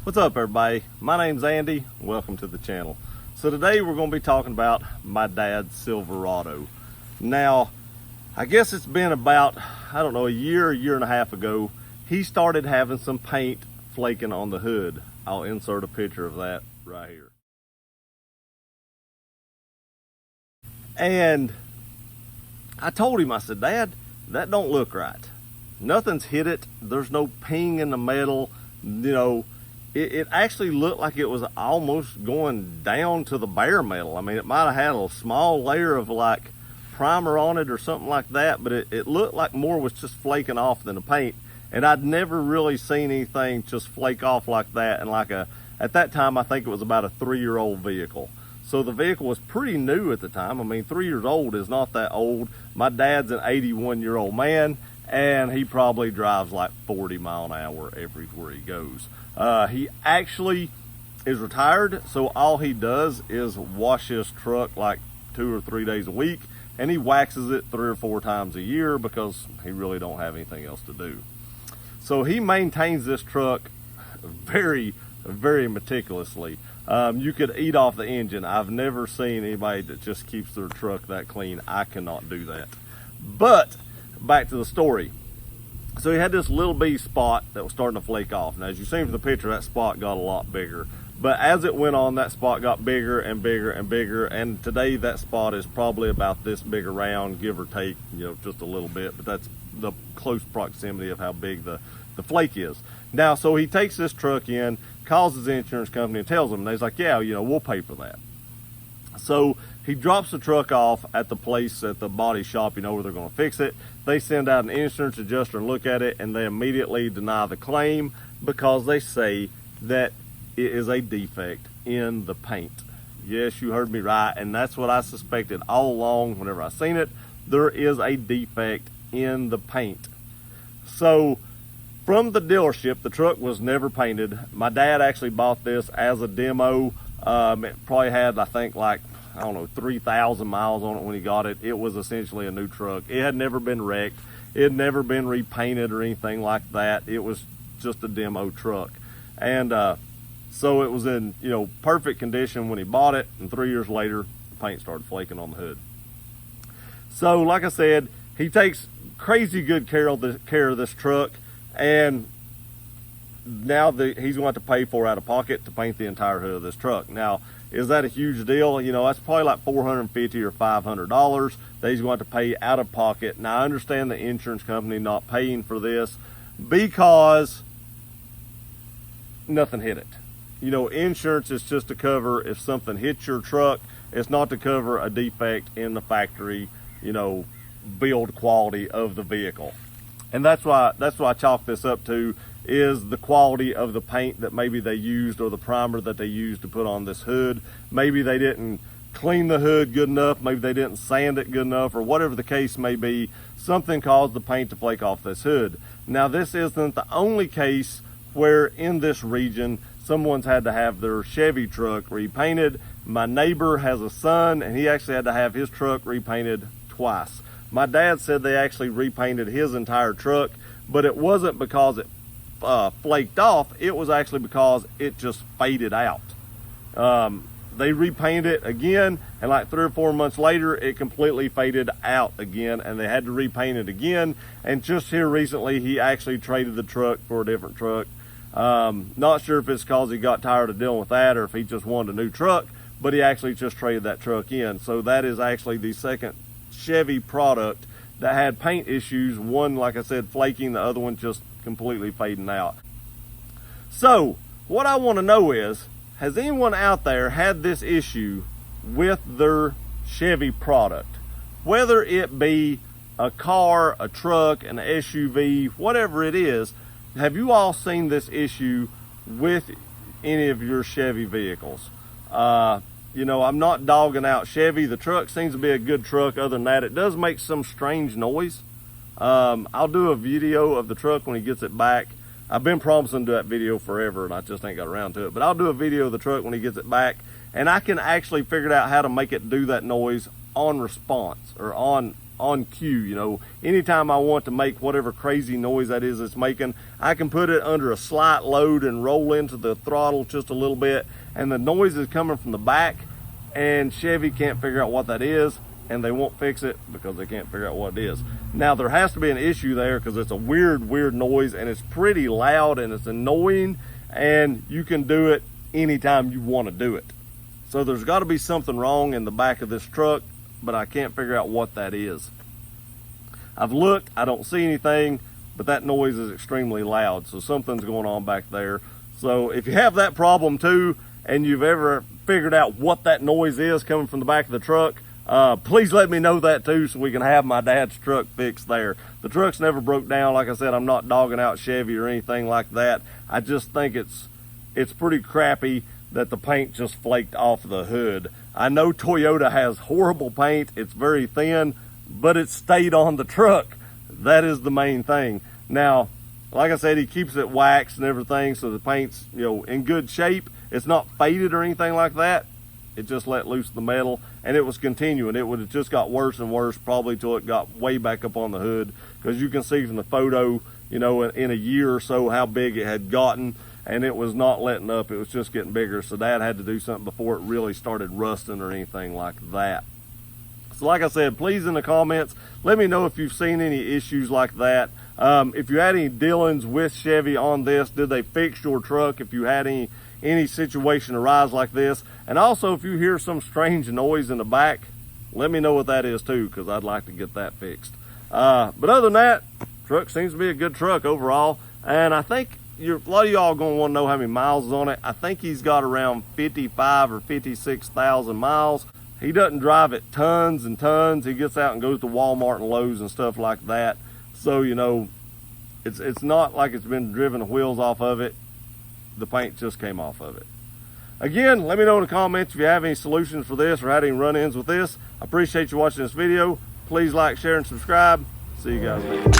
What's up, everybody? My name's Andy. Welcome to the channel. So today we're going to be talking about my dad's Silverado. Now, I guess it's been about, I don't know, a year and a half ago, he started having some paint flaking on the hood. I'll insert a picture of that right here. And I told him, I said, Dad, that don't look right. Nothing's hit it. There's no ping in the metal. You know, it actually looked like it was almost going down to the bare metal. I mean, it might have had a small layer of like primer on it or something like that, but it looked like more was just flaking off than the paint. And I'd never really seen anything just flake off like that. And at that time, I think it was about a 3-year-old vehicle. So the vehicle was pretty new at the time. I mean, 3 years old is not that old. My dad's an 81-year-old man, and he probably drives like 40 miles an hour everywhere he goes. He actually is retired, so all he does is wash his truck like 2 or 3 days a week, and he waxes it 3 or 4 times a year because he really don't have anything else to do. So he maintains this truck very, very meticulously. You could eat off the engine. I've never seen anybody that just keeps their truck that clean. I cannot do that. But back to the story. So he had this little bitty spot that was starting to flake off. Now, as you see from the picture, that spot got a lot bigger. But as it went on, that spot got bigger and bigger and bigger. And today that spot is probably about this big around, give or take, you know, just a little bit. But that's the close proximity of how big the flake is. Now, so he takes this truck in, calls his insurance company and tells them, and he's like, yeah, you know, we'll pay for that. So he drops the truck off at the place at the body shop, you know, where they're going to fix it. They send out an insurance adjuster and look at it, and they immediately deny the claim because they say that it is a defect in the paint. Yes, you heard me right, and that's what I suspected all along whenever I seen it. There is a defect in the paint. So from the dealership, the truck was never painted. My dad actually bought this as a demo. It probably had, I think, like, I don't know, 3,000 miles on it when he got it. It was essentially a new truck. It had never been wrecked. It had never been repainted or anything like that. It was just a demo truck. And so it was in, you know, perfect condition when he bought it. And 3 years later, the paint started flaking on the hood. So like I said, he takes crazy good care of this truck. And now he's going to have to pay for out of pocket to paint the entire hood of this truck. Now, is that a huge deal? You know, that's probably like $450 or $500 that he's going to have to pay out of pocket. Now, I understand the insurance company not paying for this because nothing hit it. You know, insurance is just to cover if something hits your truck. It's not to cover a defect in the factory, you know, build quality of the vehicle. And that's why I chalk this up to is the quality of the paint that maybe they used or the primer that they used to put on this hood. Maybe they didn't clean the hood good enough. Maybe they didn't sand it good enough, or whatever the case may be. Something caused the paint to flake off this hood. Now, this isn't the only case where in this region someone's had to have their Chevy truck repainted. My neighbor has a son, and he actually had to have his truck repainted twice. My dad said they actually repainted his entire truck, but it wasn't because it flaked off. It was actually because it just faded out. They repainted it again, and like 3 or 4 months later, it completely faded out again, and they had to repaint it again. And just here recently, he actually traded the truck for a different truck. Not sure if it's because he got tired of dealing with that or if he just wanted a new truck, but he actually just traded that truck in. So that is actually the second Chevy product that had paint issues. One, like I said, flaking, the other one just completely fading out. So what I want to know is, has anyone out there had this issue with their Chevy product? Whether it be a car, a truck, an SUV, whatever it is, have you all seen this issue with any of your Chevy vehicles? You know, I'm not dogging out Chevy. The truck seems to be a good truck. Other than that, it does make some strange noise. I'll do a video of the truck when he gets it back. I've been promising to do that video forever, and I just ain't got around to it. But I'll do a video of the truck when he gets it back, and I can actually figure out how to make it do that noise on response, or on on cue. You know, anytime I want to make whatever crazy noise that is it's making, I can put it under a slight load and roll into the throttle just a little bit, and the noise is coming from the back, and Chevy can't figure out what that is, and they won't fix it because they can't figure out what it is. Now, there has to be an issue there because it's a weird noise, and it's pretty loud, and it's annoying, and you can do it anytime you want to do it. So there's got to be something wrong in the back of this truck, but I can't figure out what that is. I've looked, I don't see anything, but that noise is extremely loud, so something's going on back there. So if you have that problem too, and you've ever figured out what that noise is coming from the back of the truck, please let me know that too, so we can have my dad's truck fixed there. The truck's never broke down. Like I said, I'm not dogging out Chevy or anything like that. I just think it's pretty crappy that the paint just flaked off the hood. I know Toyota has horrible paint. It's very thin, but it stayed on the truck. That is the main thing. Now, like I said, he keeps it waxed and everything, so the paint's, you know, in good shape. It's not faded or anything like that. It just let loose the metal, and it was continuing. It would have just got worse and worse, probably till it got way back up on the hood, because you can see from the photo, you know, in a year or so how big it had gotten, and it was not letting up. It was just getting bigger. So Dad had to do something before it really started rusting or anything like that. So like I said, please in the comments, let me know if you've seen any issues like that. If you had any dealings with Chevy on this, did they fix your truck? If you had any situation arise like this, and also if you hear some strange noise in the back, let me know what that is too, because I'd like to get that fixed. But other than that, truck seems to be a good truck overall, and I think a lot of y'all gonna want to know how many miles is on it. I think he's got around 55 or 56,000 miles. He doesn't drive it tons and tons. He gets out and goes to Walmart and Lowe's and stuff like that. So, you know, it's not like it's been driven the wheels off of it. The paint just came off of it. Again, let me know in the comments if you have any solutions for this or had any run-ins with this. I appreciate you watching this video. Please like, share, and subscribe. See you guys later.